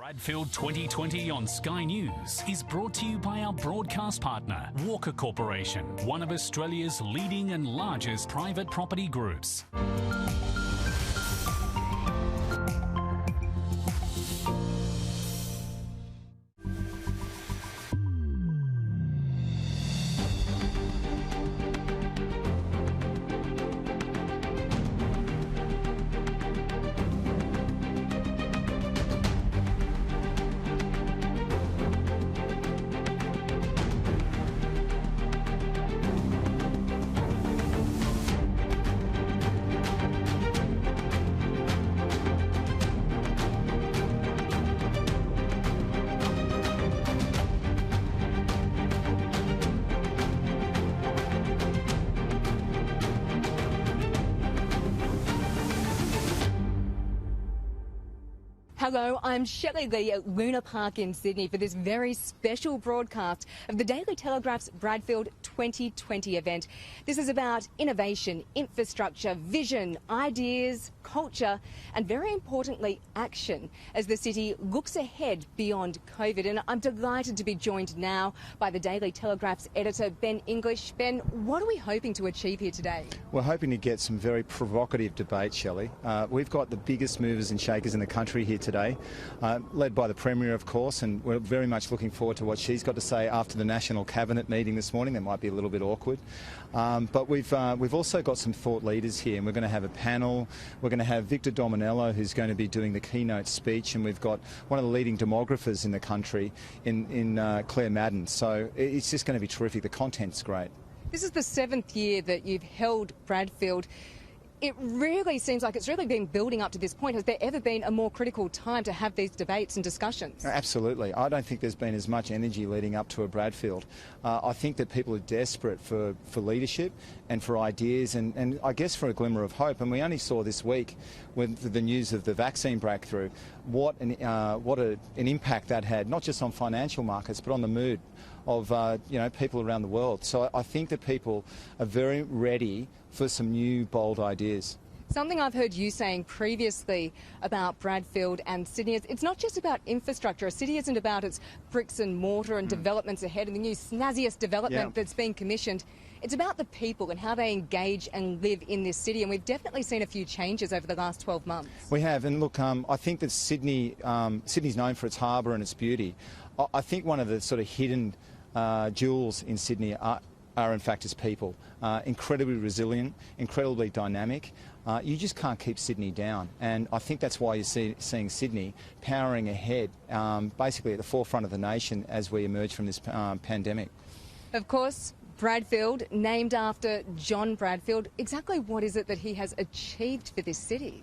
Bradfield 2020 on Sky News is brought to you by our broadcast partner, Walker Corporation, one of Australia's leading and largest private property groups. Hello, I'm Shelley Lee at Luna Park in Sydney for this very special broadcast of the Daily Telegraph's Bradfield 2020 event. This is about innovation, infrastructure, vision, ideas, culture and very importantly action as the city looks ahead beyond COVID. And I'm delighted to be joined now by the Daily Telegraph's editor Ben English. Ben, what are we hoping to achieve here today? We're hoping to get some very provocative debate, Shelley. We've got the biggest movers and shakers in the country here today, led by the Premier, of course, and we're very much looking forward to what she's got to say after the National Cabinet meeting this morning. That might be a little bit awkward. But we've also got some thought leaders here, and we're going to have a panel. We're going to have Victor Dominello, who's going to be doing the keynote speech, and we've got one of the leading demographers in the country in Claire Madden. So it's just going to be terrific. The content's great. This is the 7th year that you've held Bradfield. It really seems like it's really been building up to this point. Has there ever been a more critical time to have these debates and discussions? Absolutely. I don't think there's been as much energy leading up to a Bradfield. I think that people are desperate for leadership and for ideas and I guess for a glimmer of hope. And we only saw this week with the news of the vaccine breakthrough what an impact that had, not just on financial markets but on the mood of people around the world. So I think that people are very ready for some new, bold ideas. Something I've heard you saying previously about Bradfield and Sydney is it's not just about infrastructure. A city isn't about its bricks and mortar and developments ahead and the new snazziest development that's being commissioned. It's about the people and how they engage and live in this city, and we've definitely seen a few changes over the last 12 months. We have, and look, I think that Sydney's known for its harbour and its beauty. I think one of the sort of hidden jewels in Sydney are in fact its people. Incredibly resilient, incredibly dynamic. You just can't keep Sydney down, and I think that's why you're seeing Sydney powering ahead, basically at the forefront of the nation as we emerge from this pandemic. Of course, Bradfield, named after John Bradfield. Exactly what is it that he has achieved for this city?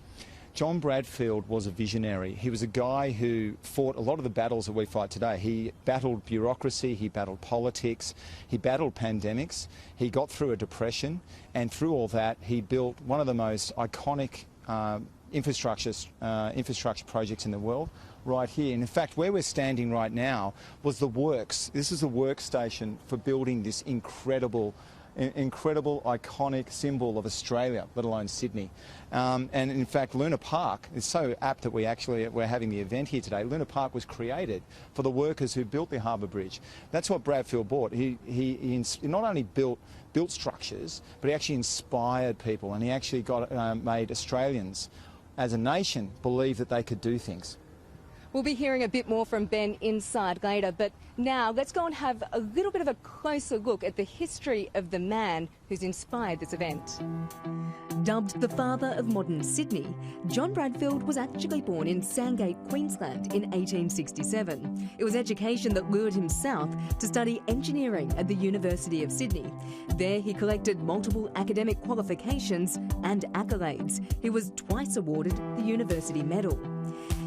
John Bradfield was a visionary. He was a guy who fought a lot of the battles that we fight today. He battled bureaucracy, he battled politics, he battled pandemics, he got through a depression, and through all that he built one of the most iconic infrastructure projects in the world right here. And in fact, where we're standing right now was the works. This is a workstation for building this incredible iconic symbol of Australia, let alone Sydney. And in fact, Luna Park is so apt that we're having the event here today. Luna Park was created for the workers who built the harbour bridge. That's what Bradfield bought. He not only built structures, but he actually inspired people, and he actually made Australians as a nation believe that they could do things. We'll be hearing a bit more from Ben inside later, but now let's go and have a little bit of a closer look at the history of the man who's inspired this event. Dubbed the father of modern Sydney, John Bradfield was actually born in Sandgate, Queensland in 1867. It was education that lured him south to study engineering at the University of Sydney. There he collected multiple academic qualifications and accolades. He was twice awarded the University Medal.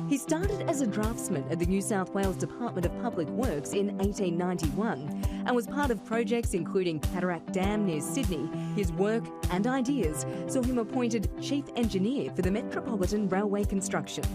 He started as a draftsman at the New South Wales Department of Public Works in 1891 and was part of projects including Cataract Dam near Sydney. His work and ideas saw him appointed Chief Engineer for the Metropolitan Railway construction.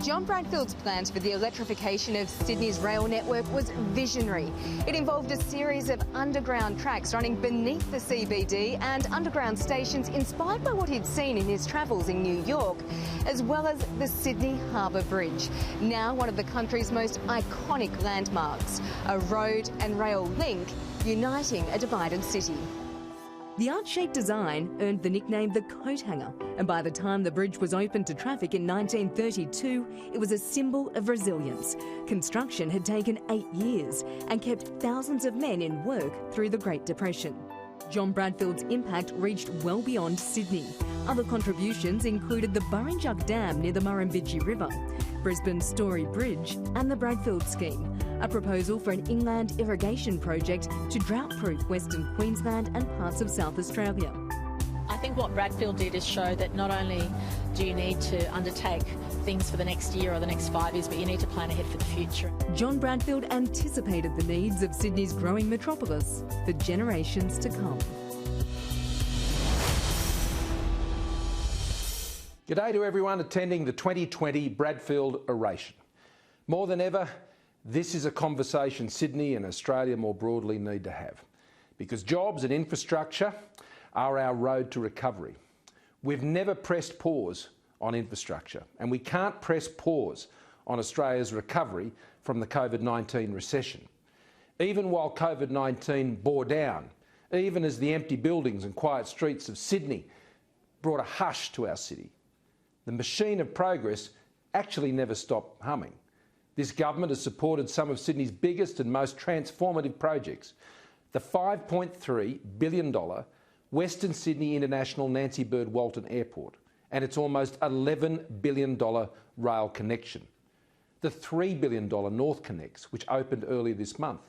John Bradfield's plans for the electrification of Sydney's rail network was visionary. It involved a series of underground tracks running beneath the CBD and underground stations inspired by what he'd seen in his travels in New York, as well as the Sydney Harbour Bridge, now one of the country's most iconic landmarks, a road and rail link uniting a divided city. The arch-shaped design earned the nickname the coat hanger, and by the time the bridge was opened to traffic in 1932, it was a symbol of resilience. Construction had taken 8 years and kept thousands of men in work through the Great Depression. John Bradfield's impact reached well beyond Sydney. Other contributions included the Burrinjuck Dam near the Murrumbidgee River, Brisbane's Story Bridge and the Bradfield Scheme, a proposal for an inland irrigation project to drought-proof Western Queensland and parts of South Australia. I think what Bradfield did is show that not only do you need to undertake things for the next year or the next 5 years, but you need to plan ahead for the future. John Bradfield anticipated the needs of Sydney's growing metropolis for generations to come. G'day to everyone attending the 2020 Bradfield Oration. More than ever, this is a conversation Sydney and Australia more broadly need to have, because jobs and infrastructure are our road to recovery. We've never pressed pause on infrastructure, and we can't press pause on Australia's recovery from the COVID-19 recession. Even while COVID-19 bore down, even as the empty buildings and quiet streets of Sydney brought a hush to our city, the machine of progress actually never stopped humming. This government has supported some of Sydney's biggest and most transformative projects. The $5.3 billion Western Sydney International Nancy Bird Walton Airport and its almost $11 billion rail connection. The $3 billion North Connects, which opened earlier this month.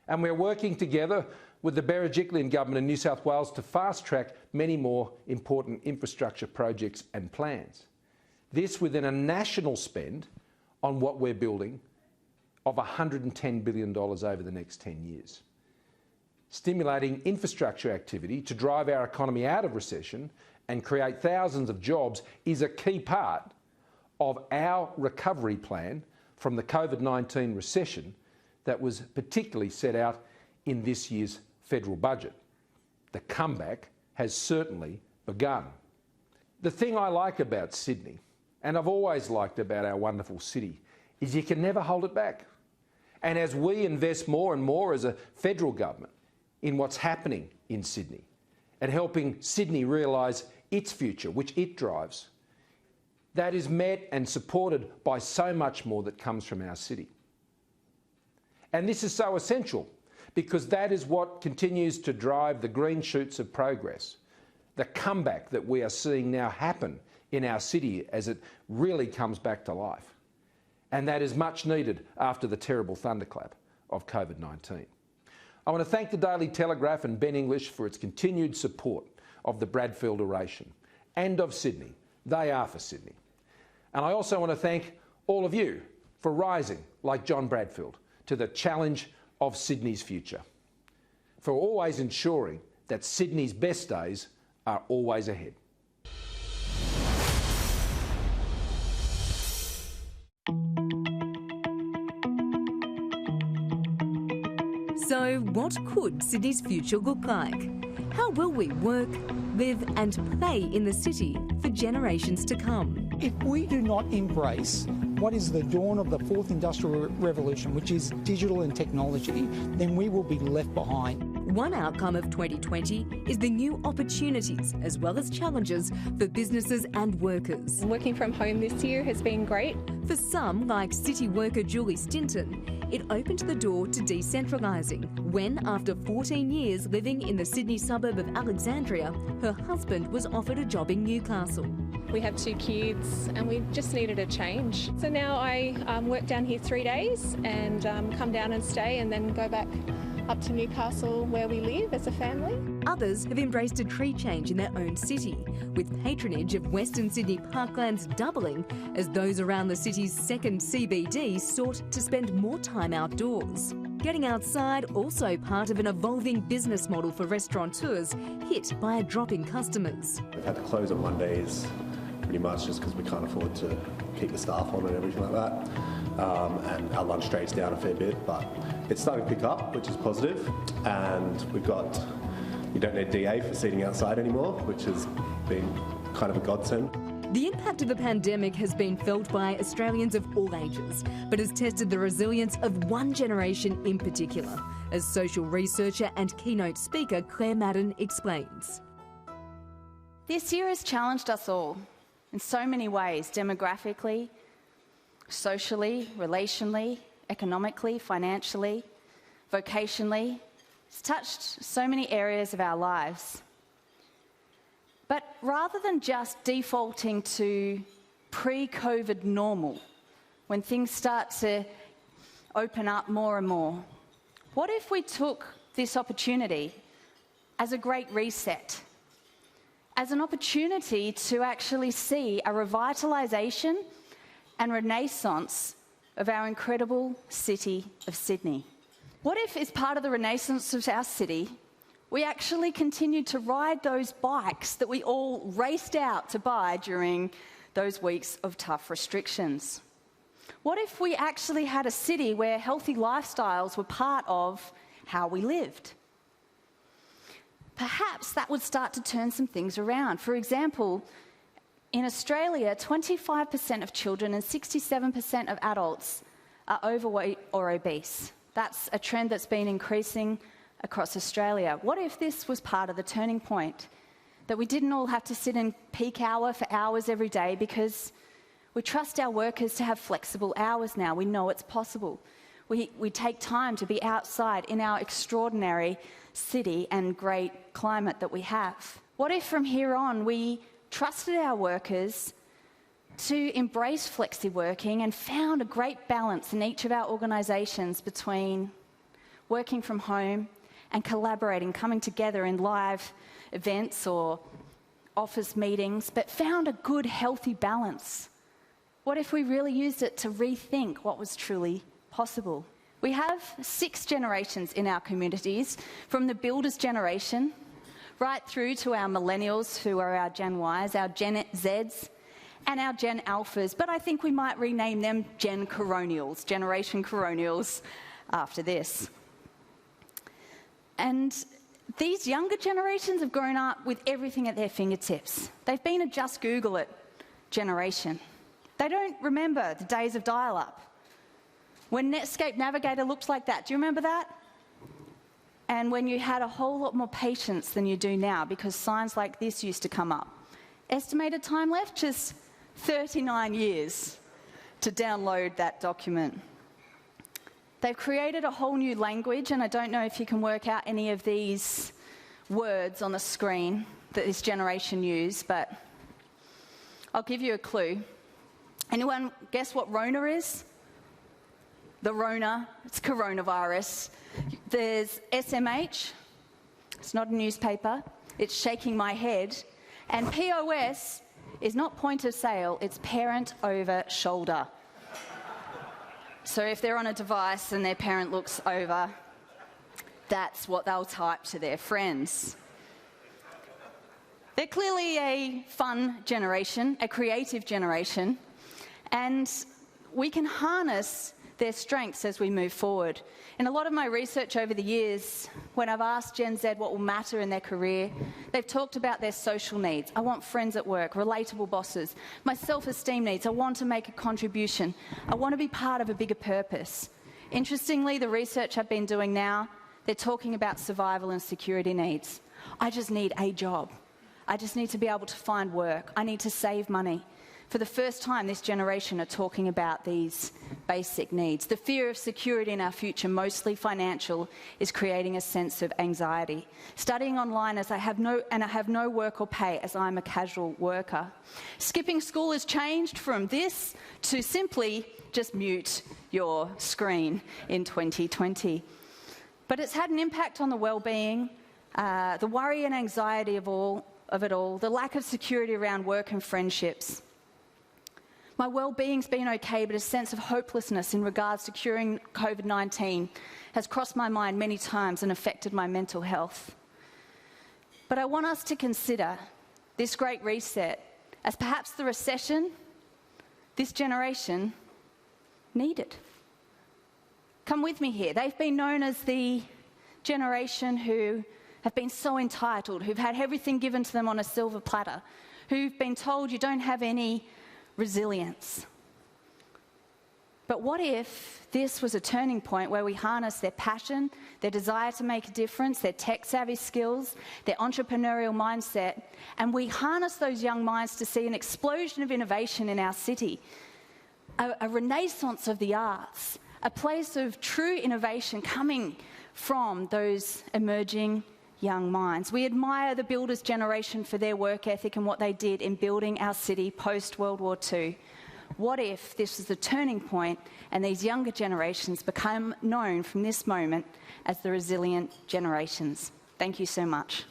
And we're working together with the Berejiklian government in New South Wales to fast-track many more important infrastructure projects and plans. This within a national spend on what we're building of $110 billion over the next 10 years. Stimulating infrastructure activity to drive our economy out of recession and create thousands of jobs is a key part of our recovery plan from the COVID-19 recession that was particularly set out in this year's federal budget. The comeback has certainly begun. The thing I like about Sydney, and I've always liked about our wonderful city, is you can never hold it back. And as we invest more and more as a federal government in what's happening in Sydney and helping Sydney realise its future, which it drives, that is met and supported by so much more that comes from our city. And this is so essential because that is what continues to drive the green shoots of progress, the comeback that we are seeing now happen in our city as it really comes back to life. And that is much needed after the terrible thunderclap of COVID-19. I want to thank the Daily Telegraph and Ben English for its continued support of the Bradfield Oration and of Sydney. They are for Sydney. And I also want to thank all of you for rising, like John Bradfield, to the challenge of Sydney's future, for always ensuring that Sydney's best days are always ahead. So what could Sydney's future look like? How will we work, live and play in the city for generations to come? If we do not embrace what is the dawn of the fourth industrial revolution, which is digital and technology, then we will be left behind. One outcome of 2020 is the new opportunities as well as challenges for businesses and workers. Working from home this year has been great. For some, like city worker Julie Stinton, it opened the door to decentralising when, after 14 years living in the Sydney suburb of Alexandria, her husband was offered a job in Newcastle. We have 2 kids and we just needed a change. So now I work down here 3 days and come down and stay and then go back up to Newcastle where we live as a family. Others have embraced a tree change in their own city, with patronage of Western Sydney parklands doubling as those around the city's second CBD sought to spend more time outdoors. Getting outside also part of an evolving business model for restaurateurs hit by a drop in customers. We've had to close on Mondays pretty much just because we can't afford to keep the staff on and everything like that. And our lunch rate's down a fair bit, but it's starting to pick up, which is positive. And you don't need DA for seating outside anymore, which has been kind of a godsend. The impact of the pandemic has been felt by Australians of all ages, but has tested the resilience of one generation in particular, as social researcher and keynote speaker Claire Madden explains. This year has challenged us all in so many ways, demographically, socially, relationally, economically, financially, vocationally. It's touched so many areas of our lives. But rather than just defaulting to pre-COVID normal, when things start to open up more and more, what if we took this opportunity as a great reset, as an opportunity to actually see a revitalisation and renaissance of our incredible city of Sydney? What if, as part of the renaissance of our city, we actually continued to ride those bikes that we all raced out to buy during those weeks of tough restrictions? What if we actually had a city where healthy lifestyles were part of how we lived? Perhaps that would start to turn some things around. For example, in Australia, 25% of children and 67% of adults are overweight or obese. That's a trend that's been increasing across Australia. What if this was part of the turning point? That we didn't all have to sit in peak hour for hours every day, because we trust our workers to have flexible hours now. We know it's possible. We take time to be outside in our extraordinary city and great climate that we have. What if from here on we trusted our workers to embrace flexi-working and found a great balance in each of our organisations between working from home and collaborating, coming together in live events or office meetings, but found a good, healthy balance? What if we really used it to rethink what was truly possible? We have 6 generations in our communities, from the builders generation right through to our millennials, who are our Gen Ys, our Gen Zs, and our Gen Alphas, but I think we might rename them Gen Coronials, Generation Coronials, after this. And these younger generations have grown up with everything at their fingertips. They've been a just Google it generation. They don't remember the days of dial-up, when Netscape Navigator looked like that. Do you remember that? And when you had a whole lot more patience than you do now, because signs like this used to come up. Estimated time left, just 39 years to download that document. They've created a whole new language, and I don't know if you can work out any of these words on the screen that this generation use, but I'll give you a clue. Anyone guess what Rona is? The Rona, it's coronavirus. There's SMH, it's not a newspaper, it's shaking my head. And POS is not point of sale, it's parent over shoulder. So if they're on a device and their parent looks over, that's what they'll type to their friends. They're clearly a fun generation, a creative generation, and we can harness their strengths as we move forward. In a lot of my research over the years, when I've asked Gen Z what will matter in their career, they've talked about their social needs. I want friends at work, relatable bosses. My self-esteem needs. I want to make a contribution. I want to be part of a bigger purpose. Interestingly, the research I've been doing now, they're talking about survival and security needs. I just need a job. I just need to be able to find work. I need to save money. For the first time, this generation are talking about these basic needs. The fear of security in our future, mostly financial, is creating a sense of anxiety. Studying online as I have no work or pay as I'm a casual worker. Skipping school has changed from this to simply just mute your screen in 2020. But it's had an impact on the well-being, the worry and anxiety of it all, the lack of security around work and friendships. My well-being's been okay, but a sense of hopelessness in regards to curing COVID-19 has crossed my mind many times and affected my mental health. But I want us to consider this great reset as perhaps the recession this generation needed. Come with me here. They've been known as the generation who have been so entitled, who've had everything given to them on a silver platter, who've been told you don't have any resilience. But what if this was a turning point where we harness their passion, their desire to make a difference, their tech-savvy skills, their entrepreneurial mindset, and we harness those young minds to see an explosion of innovation in our city, a renaissance of the arts, a place of true innovation coming from those emerging young minds. We admire the Builders' generation for their work ethic and what they did in building our city post-World War II. What if this is the turning point and these younger generations become known from this moment as the resilient generations? Thank you so much.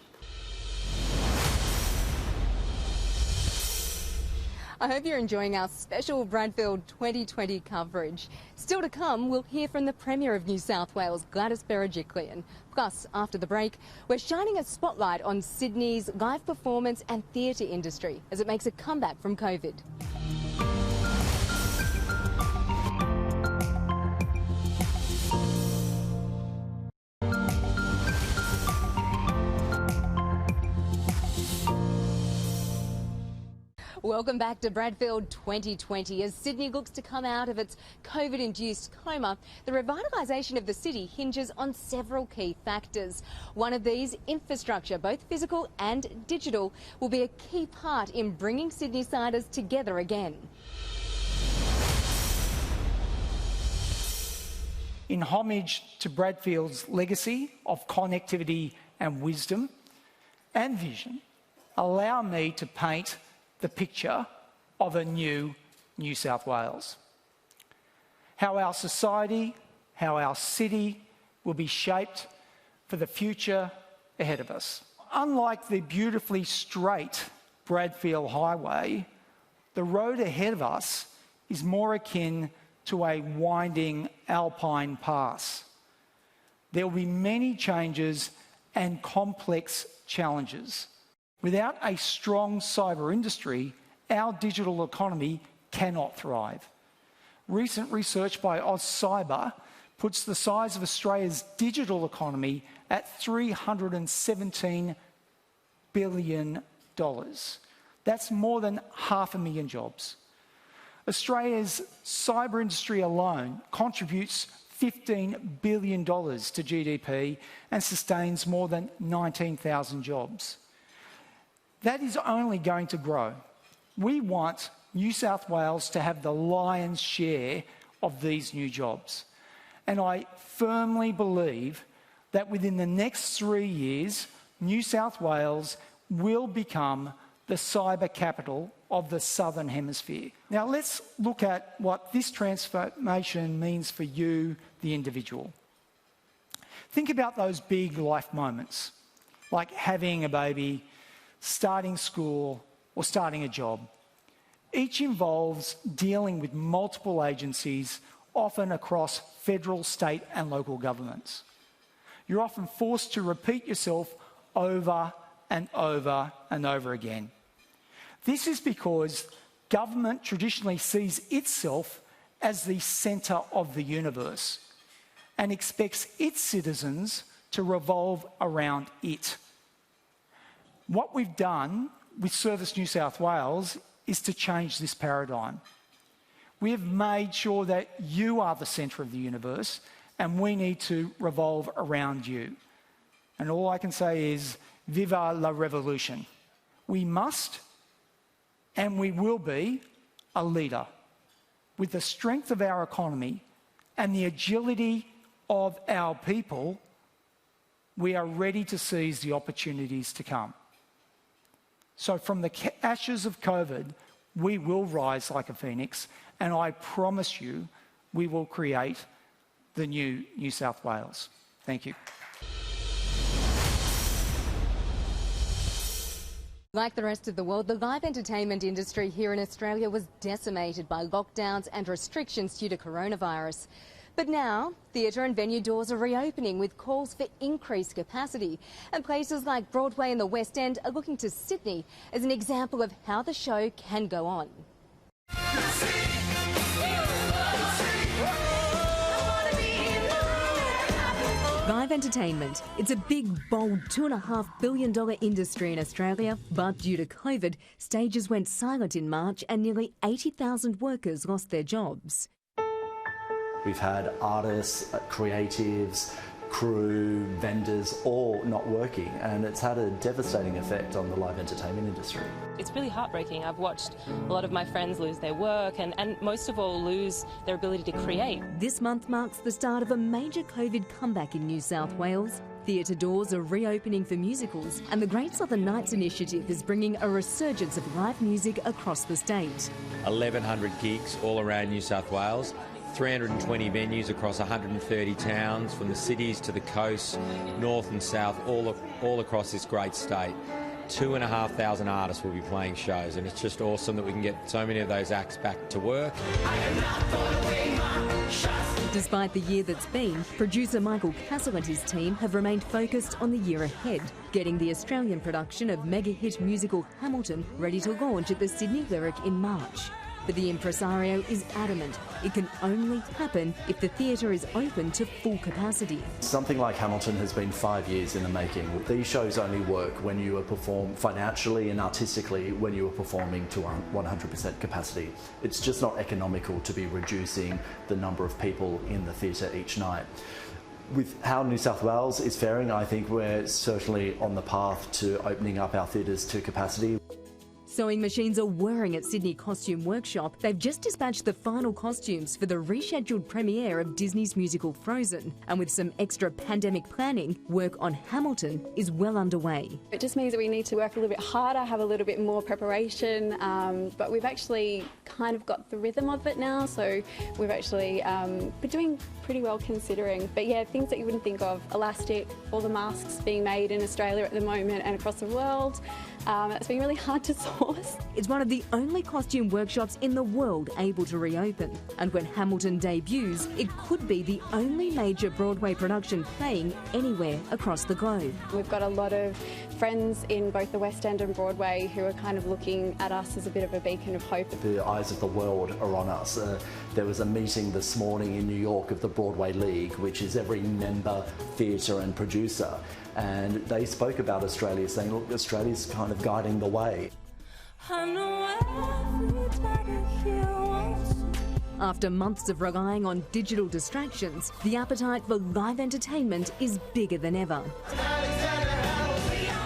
I hope you're enjoying our special Bradfield 2020 coverage. Still to come, we'll hear from the Premier of New South Wales, Gladys Berejiklian. Plus, after the break, we're shining a spotlight on Sydney's live performance and theatre industry as it makes a comeback from COVID. Welcome back to Bradfield 2020. As Sydney looks to come out of its COVID-induced coma, the revitalisation of the city hinges on several key factors. One of these, infrastructure, both physical and digital, will be a key part in bringing Sydney-siders together again. In homage to Bradfield's legacy of connectivity and wisdom and vision, allow me to paint the picture of a new New South Wales. How our society, how our city will be shaped for the future ahead of us. Unlike the beautifully straight Bradfield Highway, the road ahead of us is more akin to a winding alpine pass. There will be many changes and complex challenges. Without a strong cyber industry, our digital economy cannot thrive. Recent research by AusCyber puts the size of Australia's digital economy at $317 billion. That's more than 500,000 jobs. Australia's cyber industry alone contributes $15 billion to GDP and sustains more than 19,000 jobs. That is only going to grow. We want New South Wales to have the lion's share of these new jobs. And I firmly believe that within the next 3 years, New South Wales will become the cyber capital of the Southern Hemisphere. Now let's look at what this transformation means for you, the individual. Think about those big life moments, like having a baby, starting school, or starting a job. Each involves dealing with multiple agencies, often across federal, state and local governments. You're often forced to repeat yourself over and over and over again. This is because government traditionally sees itself as the centre of the universe and expects its citizens to revolve around it. What we've done with Service New South Wales is to change this paradigm. We have made sure that you are the centre of the universe and we need to revolve around you. And all I can say is, viva la revolution. We must and we will be a leader. With the strength of our economy and the agility of our people, we are ready to seize the opportunities to come. So from the ashes of COVID, we will rise like a phoenix, and I promise you, we will create the new New South Wales. Thank you. Like the rest of the world, the live entertainment industry here in Australia was decimated by lockdowns and restrictions due to coronavirus. But now, theatre and venue doors are reopening with calls for increased capacity. And places like Broadway and the West End are looking to Sydney as an example of how the show can go on. Live entertainment. It's a big, bold $2.5 billion industry in Australia, but due to COVID, stages went silent in March and nearly 80,000 workers lost their jobs. We've had artists, creatives, crew, vendors all not working, and it's had a devastating effect on the live entertainment industry. It's really heartbreaking. I've watched a lot of my friends lose their work and most of all lose their ability to create. This month marks the start of a major COVID comeback in New South Wales. Theatre doors are reopening for musicals, and the Great Southern Nights initiative is bringing a resurgence of live music across the state. 1,100 gigs all around New South Wales. 320 venues across 130 towns, from the cities to the coast, north and south, all across this great state. 2,500 artists will be playing shows, and it's just awesome that we can get so many of those acts back to work. Despite the year that's been, producer Michael Castle and his team have remained focused on the year ahead, getting the Australian production of mega-hit musical Hamilton ready to launch at the Sydney Lyric in March. But the impresario is adamant it can only happen if the theatre is open to full capacity. Something like Hamilton has been 5 years in the making. These shows only work when you are performed financially and artistically when you are performing to 100% capacity. It's just not economical to be reducing the number of people in the theatre each night. With how New South Wales is faring, I think we're certainly on the path to opening up our theatres to capacity. Sewing machines are whirring at Sydney Costume Workshop. They've just dispatched the final costumes for the rescheduled premiere of Disney's musical Frozen. And with some extra pandemic planning, work on Hamilton is well underway. It just means that we need to work a little bit harder, have a little bit more preparation, but we've actually kind of got the rhythm of it now, so we've actually been doing pretty well considering. But yeah, things that you wouldn't think of, elastic, all the masks being made in Australia at the moment and across the world, it's been really hard to source. It's one of the only costume workshops in the world able to reopen. And when Hamilton debuts, it could be the only major Broadway production playing anywhere across the globe. We've got a lot of friends in both the West End and Broadway who are kind of looking at us as a bit of a beacon of hope. The eyes of the world are on us. There was a meeting this morning in New York of the Broadway League, which is every member theatre and producer, and they spoke about Australia, saying, look, Australia's kind of guiding the way. After months of relying on digital distractions, the appetite for live entertainment is bigger than ever.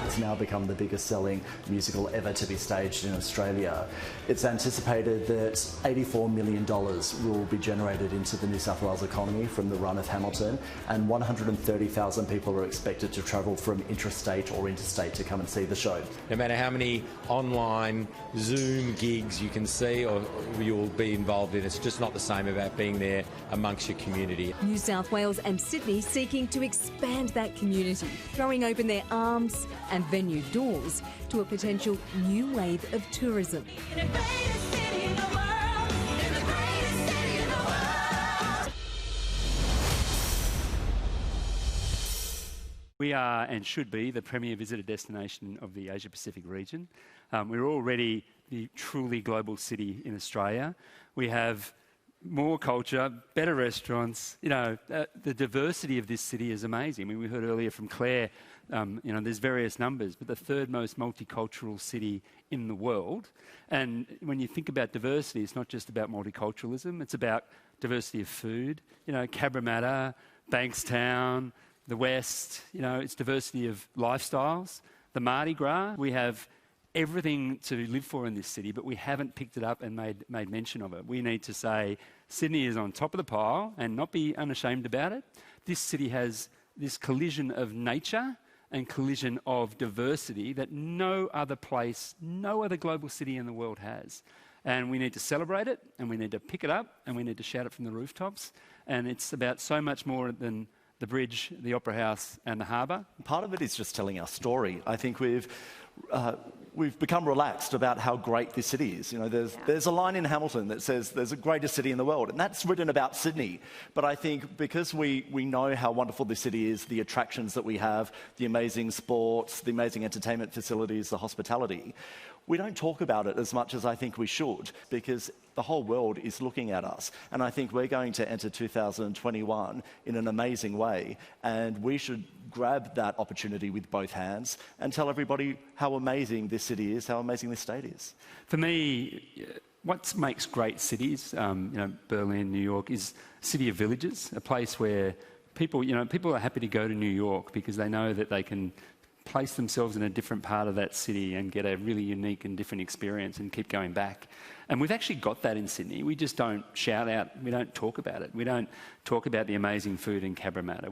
It's now become the biggest selling musical ever to be staged in Australia. It's anticipated that $84 million will be generated into the New South Wales economy from the run of Hamilton, and 130,000 people are expected to travel from intrastate or interstate to come and see the show. No matter how many online Zoom gigs you can see or you'll be involved in, it's just not the same about being there amongst your community. New South Wales and Sydney seeking to expand that community, throwing open their arms and venue doors to a potential new wave of tourism. We are and should be the premier visitor destination of the Asia-Pacific region. We're already the truly global city in Australia. We have more culture, better restaurants. You know, the diversity of this city is amazing. I mean, we heard earlier from Claire, you know, there's various numbers, but the third most multicultural city in the world. And when you think about diversity, it's not just about multiculturalism, it's about diversity of food. You know, Cabramatta, Bankstown, the West, you know, it's diversity of lifestyles. The Mardi Gras, we have everything to live for in this city, but we haven't picked it up and made mention of it. We need to say Sydney is on top of the pile and not be unashamed about it. This city has this collision of nature and collision of diversity that no other place, no other global city in the world has. And we need to celebrate it, and we need to pick it up, and we need to shout it from the rooftops. And it's about so much more than the bridge, the Opera House and the harbour. Part of it is just telling our story. I think we've we've become relaxed about how great this city is. You know, there's a line in Hamilton that says there's the greatest city in the world, and that's written about Sydney. But I think because we know how wonderful this city is, the attractions that we have, the amazing sports, the amazing entertainment facilities, the hospitality, we don't talk about it as much as I think we should, because the whole world is looking at us. And I think we're going to enter 2021 in an amazing way, and we should grab that opportunity with both hands and tell everybody how amazing this city is, how amazing this state is. For me, what makes great cities, Berlin, New York, is a city of villages, a place where people are happy to go to New York because they know that they can place themselves in a different part of that city and get a really unique and different experience and keep going back. And we've actually got that in Sydney. We just don't shout out, we don't talk about it. We don't talk about the amazing food in Cabramatta.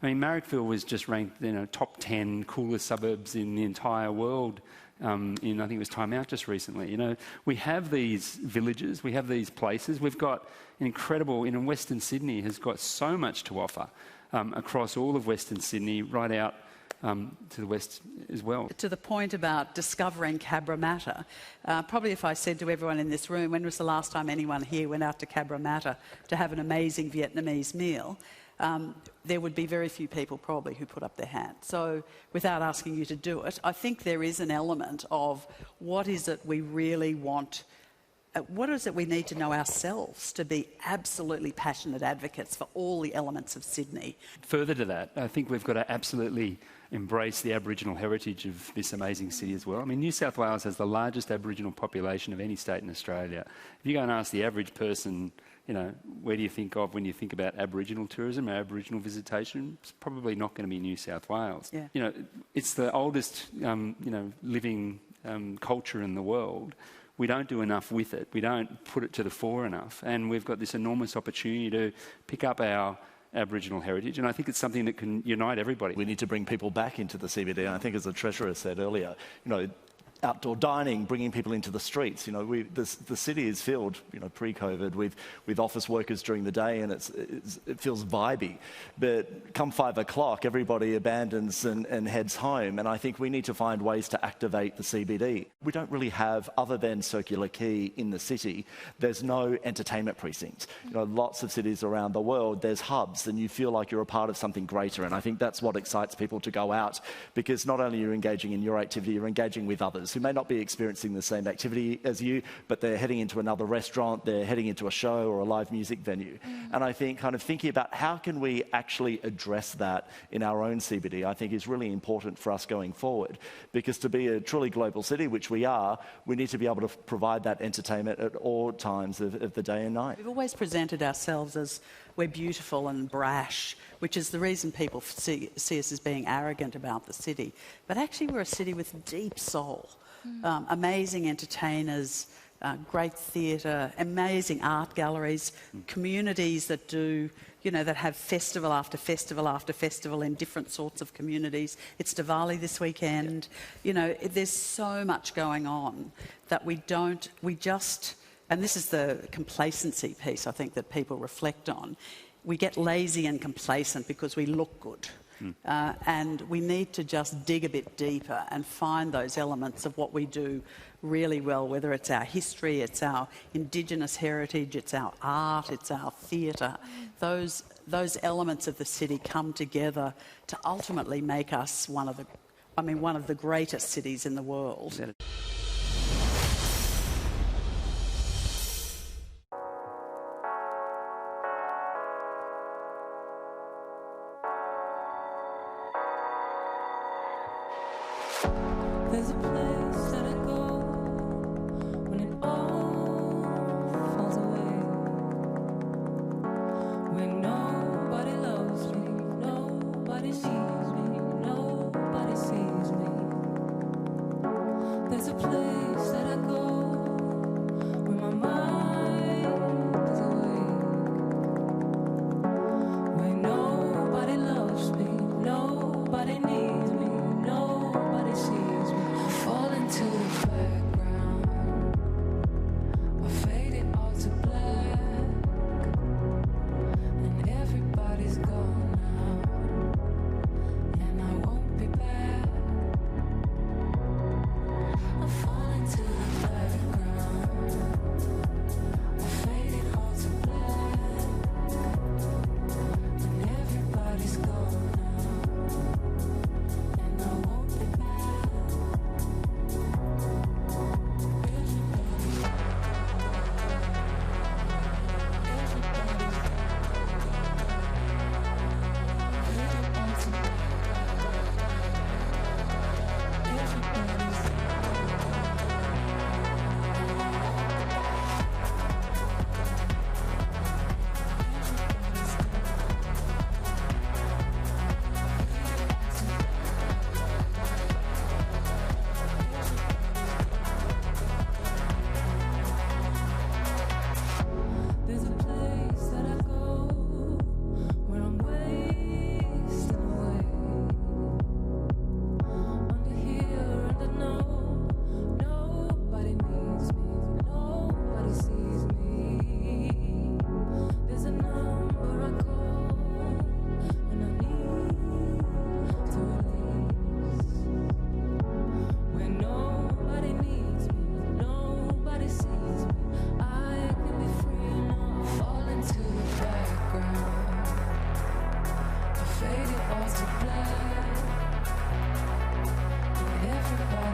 Marrickville was just ranked top 10 coolest suburbs in the entire world I think it was Time Out just recently. We have these villages, we have these places. We've got an incredible, Western Sydney has got so much to offer across all of Western Sydney, right out to the west as well. To the point about discovering Cabramatta, probably if I said to everyone in this room, when was the last time anyone here went out to Cabramatta to have an amazing Vietnamese meal, there would be very few people probably who put up their hand. So without asking you to do it, I think there is an element of what is it we really want. What is it we need to know ourselves to be absolutely passionate advocates for all the elements of Sydney? Further to that, I think we've got to absolutely embrace the Aboriginal heritage of this amazing city as well. New South Wales has the largest Aboriginal population of any state in Australia. If you go and ask the average person, where do you think of when you think about Aboriginal tourism or Aboriginal visitation? It's probably not going to be New South Wales. Yeah. It's the oldest, living culture in the world. We don't do enough with it. We don't put it to the fore enough. And we've got this enormous opportunity to pick up our Aboriginal heritage, and I think it's something that can unite everybody. We need to bring people back into the CBD, and I think as the Treasurer said earlier, outdoor dining, bringing people into the streets. The city is filled, pre-COVID with office workers during the day, and it feels vibey. But come 5 o'clock, everybody abandons and heads home. And I think we need to find ways to activate the CBD. We don't really have, other than Circular Quay in the city, there's no entertainment precincts. Lots of cities around the world, there's hubs, and you feel like you're a part of something greater. And I think that's what excites people to go out, because not only are you engaging in your activity, you're engaging with others who may not be experiencing the same activity as you, but they're heading into another restaurant, they're heading into a show or a live music venue. And I think kind of thinking about how can we actually address that in our own CBD, I think is really important for us going forward. Because to be a truly global city, which we are, we need to be able to provide that entertainment at all times of the day and night. We've always presented ourselves as we're beautiful and brash, which is the reason people see us as being arrogant about the city. But actually we're a city with deep soul. Amazing entertainers, great theatre, amazing art galleries, communities that do, that have festival after festival after festival in different sorts of communities. It's Diwali this weekend. There's so much going on that and this is the complacency piece I think that people reflect on. We get lazy and complacent because we look good. And we need to just dig a bit deeper and find those elements of what we do really well, whether it's our history, it's our Indigenous heritage, it's our art, it's our theatre. Those elements of the city come together to ultimately make us one of the greatest cities in the world. There's a place that I go when it all falls away, when nobody loves me, nobody sees me, nobody sees me. There's a place that I go when my mind is awake, when nobody loves me, nobody needs me, nobody sees me. Falling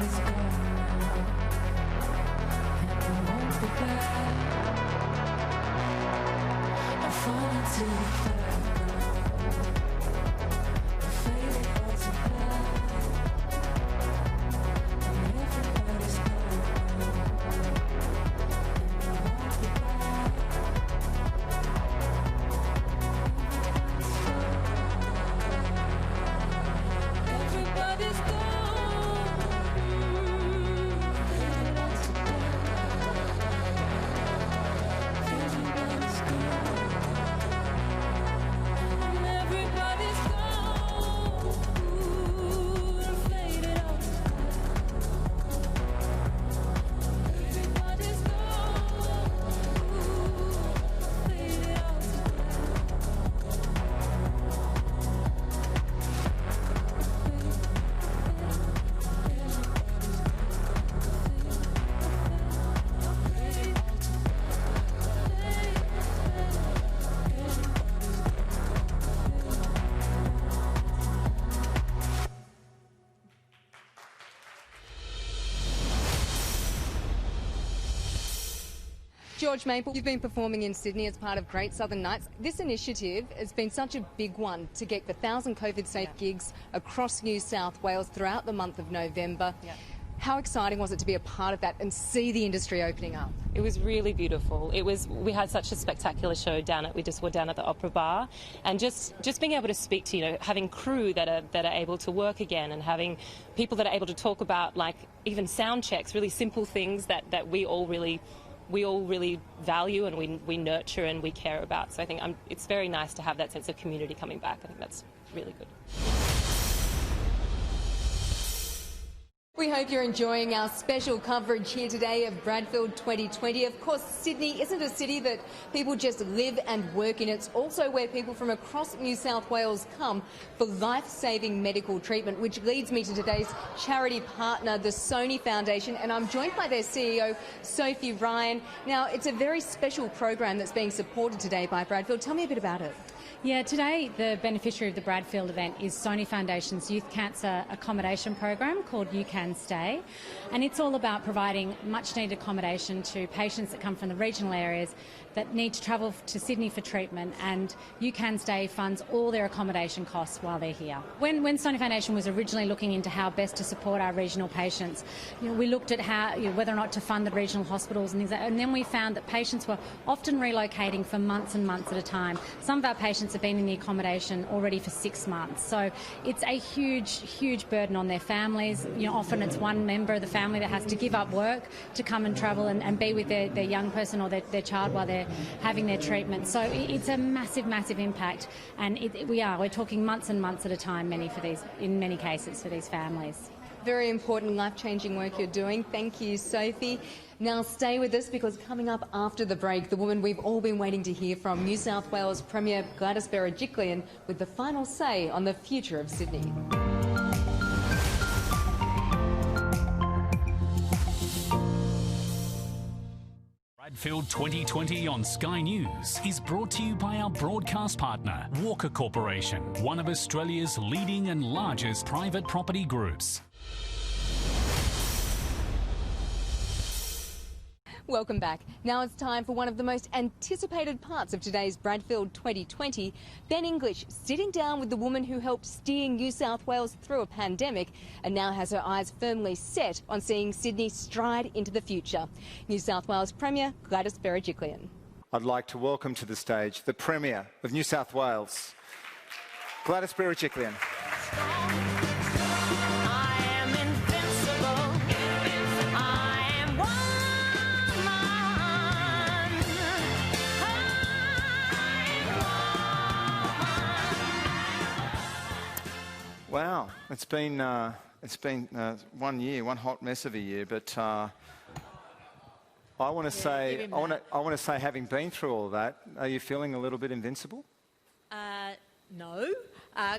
everybody's gone. And I won't be back. I fall into the background. The faded hearts are black. And everybody's gone. And I won't be back. Everybody's gone. Everybody's gone. Everybody's gone. Faded out. Everybody's gone. Faded out. George Maple, you've been performing in Sydney as part of Great Southern Nights. This initiative has been such a big one to get the 1,000 COVID-safe gigs across New South Wales throughout the month of November. How exciting was it to be a part of that and see the industry opening up? It was really beautiful. We had such a spectacular show we just were down at the Opera Bar, and just being able to speak to, having crew that are able to work again, and having people that are able to talk about, like, even sound checks, really simple things that we all really value and we nurture and we care about. So I think it's very nice to have that sense of community coming back. I think that's really good. We hope you're enjoying our special coverage here today of Bradfield 2020. Of course, Sydney isn't a city that people just live and work in. It's also where people from across New South Wales come for life-saving medical treatment, which leads me to today's charity partner, the Sony Foundation, and I'm joined by their CEO, Sophie Ryan. Now, it's a very special program that's being supported today by Bradfield. Tell me a bit about it. Yeah, today the beneficiary of the Bradfield event is Sony Foundation's youth cancer accommodation program called You Can Stay, and it's all about providing much needed accommodation to patients that come from the regional areas that need to travel to Sydney for treatment, and You Can Stay funds all their accommodation costs while they're here. When Sony Foundation was originally looking into how best to support our regional patients, we looked at how whether or not to fund the regional hospitals and things like that, and then we found that patients were often relocating for months and months at a time. Some of our patients have been in the accommodation already for 6 months, so it's a huge burden on their families. Often it's one member of the family that has to give up work to come and travel and be with their young person or their child while they're having their treatment. So it's a massive impact, and we're talking months and months at a time, in many cases, for these families. Very important, life-changing work you're doing. Thank you, Sophie. Now stay with us, because coming up after the break, the woman we've all been waiting to hear from, New South Wales Premier Gladys Berejiklian, with the final say on the future of Sydney. Bradfield 2020 on Sky News is brought to you by our broadcast partner, Walker Corporation, one of Australia's leading and largest private property groups. Welcome back. Now it's time for one of the most anticipated parts of today's Bradfield 2020. Ben English sitting down with the woman who helped steer New South Wales through a pandemic and now has her eyes firmly set on seeing Sydney stride into the future. New South Wales Premier Gladys Berejiklian. I'd like to welcome to the stage the Premier of New South Wales, Gladys Berejiklian. Wow, it's been 1 year, one hot mess of a year. But I want to say, having been through all that, are you feeling a little bit invincible? No,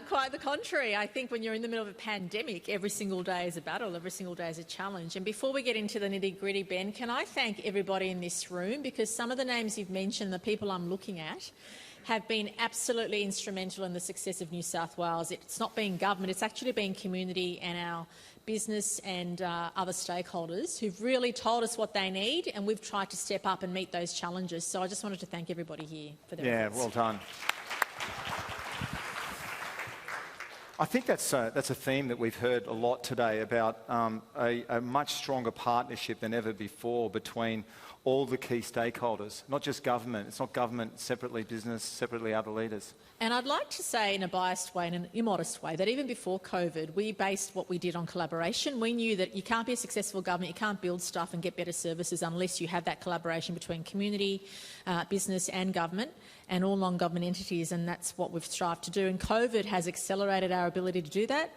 quite the contrary. I think when you're in the middle of a pandemic, every single day is a battle, every single day is a challenge. And before we get into the nitty-gritty, Ben, can I thank everybody in this room, because some of the names you've mentioned, the people I'm looking at, have been absolutely instrumental in the success of New South Wales. It's not been government, it's actually been community and our business and other stakeholders who've really told us what they need, and we've tried to step up and meet those challenges. So I just wanted to thank everybody here for their efforts. Well done. I think that's a theme that we've heard a lot today about a much stronger partnership than ever before between all the key stakeholders, not just government. It's not government separately, business separately, other leaders. And I'd like to say in a biased way and an immodest way that even before COVID, we based what we did on collaboration. We knew that you can't be a successful government, you can't build stuff and get better services unless you have that collaboration between community, business and government and all non-government entities, and that's what we've strived to do. And COVID has accelerated our ability to do that.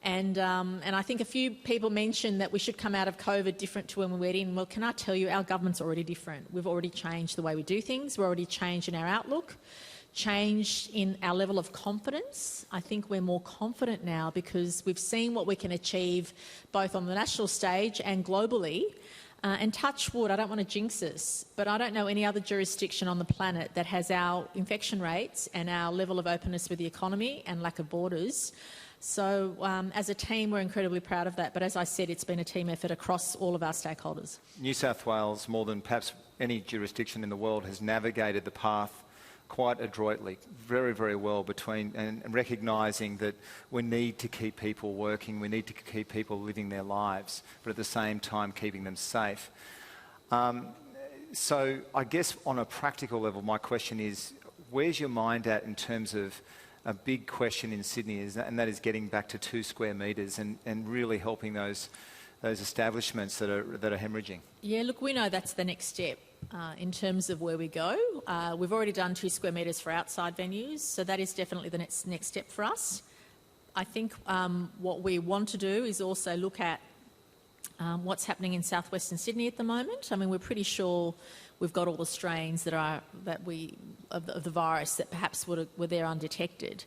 And I think a few people mentioned that we should come out of COVID different to when we went in. Well, can I tell you, our government's already different. We've already changed the way we do things. We're already changed in our outlook, changed in our level of confidence. I think we're more confident now because we've seen what we can achieve both on the national stage and globally. And touch wood, I don't want to jinx us, but I don't know any other jurisdiction on the planet that has our infection rates and our level of openness with the economy and lack of borders. So as a team, we're incredibly proud of that. But as I said, it's been a team effort across all of our stakeholders. New South Wales, more than perhaps any jurisdiction in the world, has navigated the path quite adroitly, very, very well, and recognising that we need to keep people working, we need to keep people living their lives, but at the same time keeping them safe. So I guess on a practical level, my question is, where's your mind at in terms of a big question in Sydney, and that is getting back to 2 square metres and really helping those establishments that are hemorrhaging? Yeah, look, we know that's the next step. In terms of where we go, we've already done 2 square metres for outside venues, so that is definitely the next step for us. I think what we want to do is also look at what's happening in southwestern Sydney at the moment. I mean, we're pretty sure we've got all the strains of the virus that perhaps were there undetected.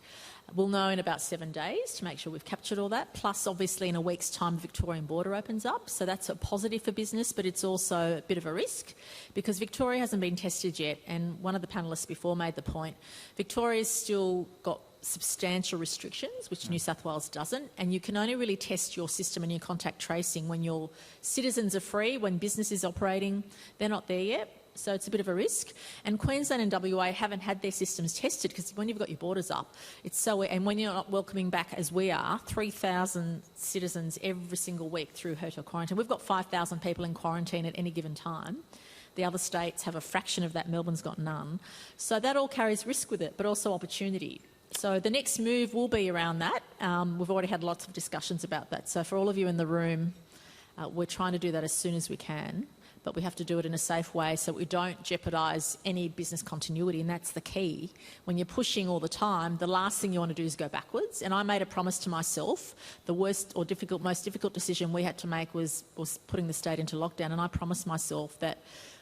We'll know in about 7 days to make sure we've captured all that. Plus, obviously, in a week's time, the Victorian border opens up. So that's a positive for business, but it's also a bit of a risk because Victoria hasn't been tested yet. And one of the panellists before made the point, Victoria's still got substantial restrictions, which New South Wales doesn't, and you can only really test your system and your contact tracing when your citizens are free, when business is operating. They're not there yet. So it's a bit of a risk. And Queensland and WA haven't had their systems tested because when you've got your borders up, it's so... And when you're not welcoming back, as we are, 3,000 citizens every single week through hotel quarantine. We've got 5,000 people in quarantine at any given time. The other states have a fraction of that. Melbourne's got none. So that all carries risk with it, but also opportunity. So the next move will be around that. We've already had lots of discussions about that. So for all of you in the room, we're trying to do that as soon as we can. But we have to do it in a safe way so we don't jeopardise any business continuity, and that's the key. When you're pushing all the time, the last thing you want to do is go backwards. And I made a promise to myself. The worst or most difficult decision we had to make was putting the state into lockdown, and I promised myself that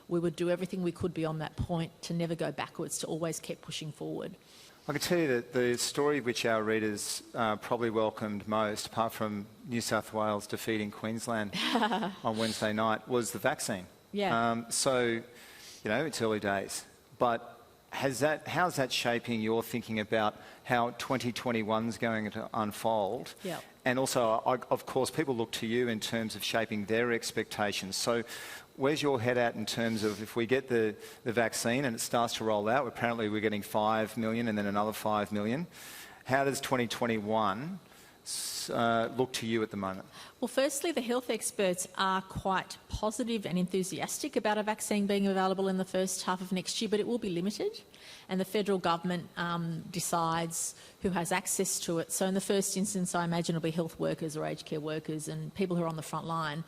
we would do everything we could beyond that point to never go backwards, to always keep pushing forward. I can tell you that the story which our readers probably welcomed most, apart from New South Wales defeating Queensland on Wednesday night, was the vaccine. Yeah. So, it's early days. But how's that shaping your thinking about how 2021 is going to unfold? Yeah. And also, of course, people look to you in terms of shaping their expectations. So where's your head at in terms of if we get the vaccine and it starts to roll out, apparently we're getting 5 million and then another 5 million. How does 2021 look to you at the moment? Well, firstly, the health experts are quite positive and enthusiastic about a vaccine being available in the first half of next year, but it will be limited, and the federal government decides who has access to it. So in the first instance, I imagine it'll be health workers or aged care workers and people who are on the front line.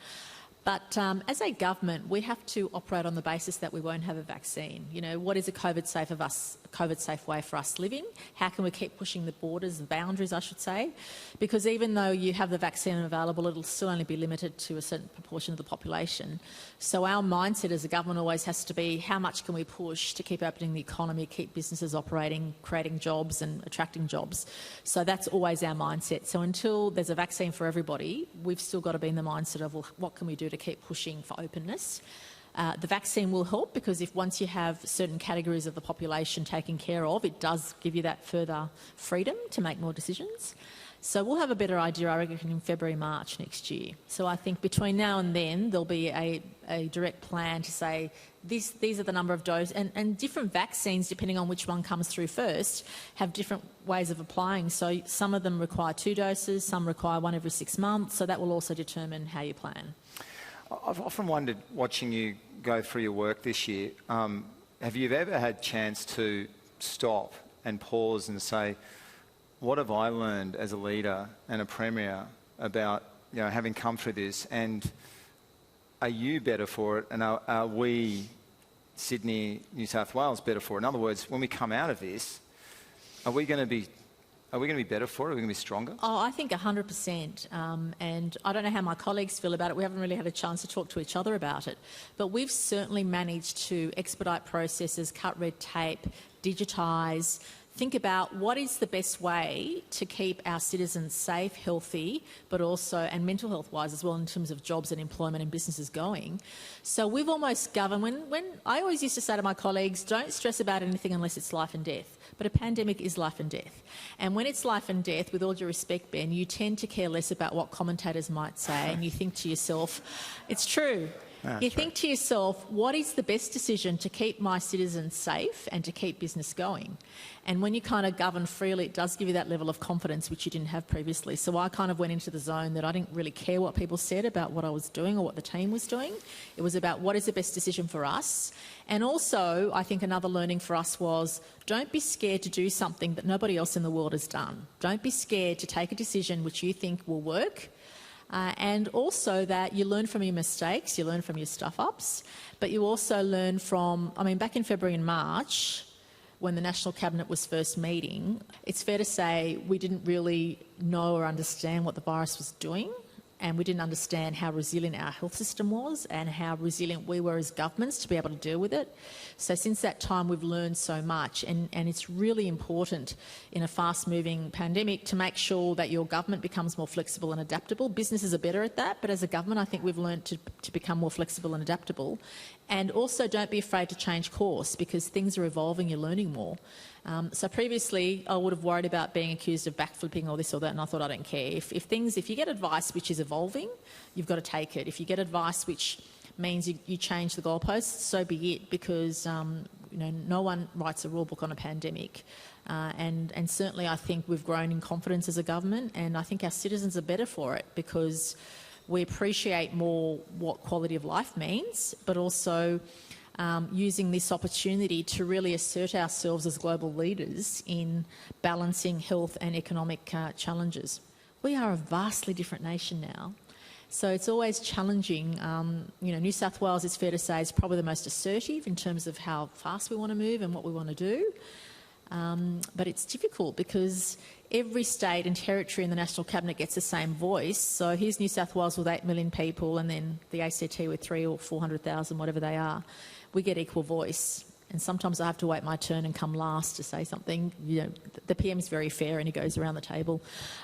But as a government, we have to operate on the basis that we won't have a vaccine. What is a COVID-safe way for us living? How can we keep pushing the borders, the boundaries, I should say? Because even though you have the vaccine available, it'll still only be limited to a certain proportion of the population. So our mindset as a government always has to be, how much can we push to keep opening the economy, keep businesses operating, creating jobs and attracting jobs? So that's always our mindset. So until there's a vaccine for everybody, we've still got to be in the mindset of, well, what can we do to keep pushing for openness? The vaccine will help because if once you have certain categories of the population taken care of, it does give you that further freedom to make more decisions. So we'll have a better idea, I reckon, in February, March next year. So I think between now and then there'll be a direct plan to say these are the number of doses, and different vaccines, depending on which one comes through first, have different ways of applying. So some of them require 2 doses, some require 1 every 6 months, so that will also determine how you plan. I've often wondered, watching you go through your work this year, have you ever had a chance to stop and pause and say, what have I learned as a leader and a premier about having come through this, and are you better for it, and are we, Sydney, New South Wales, better for it? In other words, when we come out of this, are we going to be better for it? Are we going to be stronger? Oh, I think 100%. And I don't know how my colleagues feel about it. We haven't really had a chance to talk to each other about it. But we've certainly managed to expedite processes, cut red tape, digitise, think about what is the best way to keep our citizens safe, healthy, but also, and mental health wise as well, in terms of jobs and employment and businesses going. So we've almost governed, when I always used to say to my colleagues, don't stress about anything unless it's life and death. But a pandemic is life and death. And when it's life and death, with all due respect, Ben, you tend to care less about what commentators might say, and you think to yourself, it's true. You think to yourself, what is the best decision to keep my citizens safe and to keep business going? And when you kind of govern freely, it does give you that level of confidence which you didn't have previously. So I kind of went into the zone that I didn't really care what people said about what I was doing or what the team was doing. It was about what is the best decision for us. And also, I think another learning for us was, don't be scared to do something that nobody else in the world has done. Don't be scared to take a decision which you think will work. And also that you learn from your mistakes, you learn from your stuff-ups, but you also learn from, back in February and March, when the National Cabinet was first meeting, it's fair to say we didn't really know or understand what the virus was doing, and we didn't understand how resilient our health system was and how resilient we were as governments to be able to deal with it. So since that time we've learned so much, and it's really important in a fast-moving pandemic to make sure that your government becomes more flexible and adaptable. Businesses are better at that, but as a government I think we've learned to become more flexible and adaptable. And also don't be afraid to change course, because things are evolving, you're learning more. So previously I would have worried about being accused of backflipping or this or that, and I thought I don't care. If you get advice which is evolving, you've got to take it. If you get advice which means you change the goalposts, so be it, because no one writes a rule book on a pandemic. And certainly I think we've grown in confidence as a government, and I think our citizens are better for it, because we appreciate more what quality of life means, but also using this opportunity to really assert ourselves as global leaders in balancing health and economic challenges. We are a vastly different nation now, so it's always challenging. New South Wales, it's fair to say, is probably the most assertive in terms of how fast we want to move and what we want to do. But it's difficult because every state and territory in the National Cabinet gets the same voice. So here's New South Wales with 8 million people, and then the ACT with 300,000 or 400,000, whatever they are. We get equal voice. And sometimes I have to wait my turn and come last to say something. The PM's very fair and he goes around the table.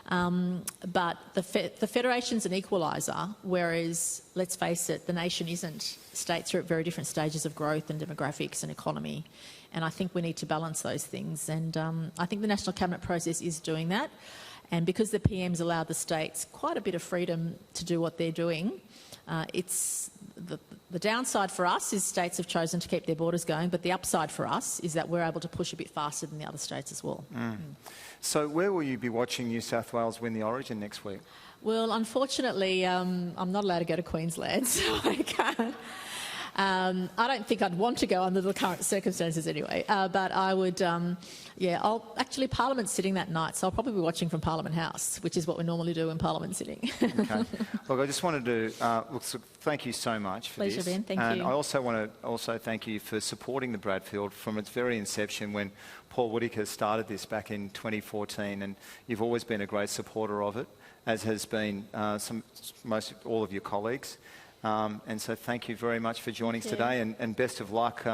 But the Federation's an equaliser, whereas, let's face it, the nation isn't. States are at very different stages of growth and demographics and economy. And I think we need to balance those things. And I think the National Cabinet process is doing that. And because the PM's allowed the states quite a bit of freedom to do what they're doing, it's the downside for us is states have chosen to keep their borders going, but the upside for us is that we're able to push a bit faster than the other states as well. So where will you be watching New South Wales win the Origin next week? Well, unfortunately, I'm not allowed to go to Queensland, so I can't. I don't think I'd want to go under the current circumstances anyway, but I would, Parliament's sitting that night, so I'll probably be watching from Parliament House, which is what we normally do when Parliament's sitting. Okay. Look, I just wanted to thank you so much for this. Pleasure, Ben. Thank and you. I also want to thank you for supporting the Bradfield from its very inception when Paul Whittaker started this back in 2014, and you've always been a great supporter of it, as has been most all of your colleagues. And so thank you very much for joining us today, and best of luck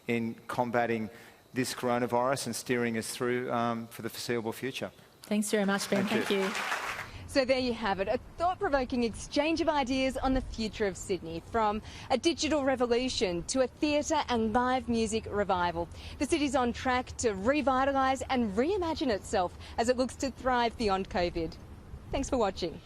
in combating this coronavirus and steering us through for the foreseeable future. Thanks very much, Ben. Thank you. So there you have it, a thought thought-provoking exchange of ideas on the future of Sydney, from a digital revolution to a theatre and live music revival. The city's on track to revitalise and reimagine itself as it looks to thrive beyond COVID. Thanks for watching.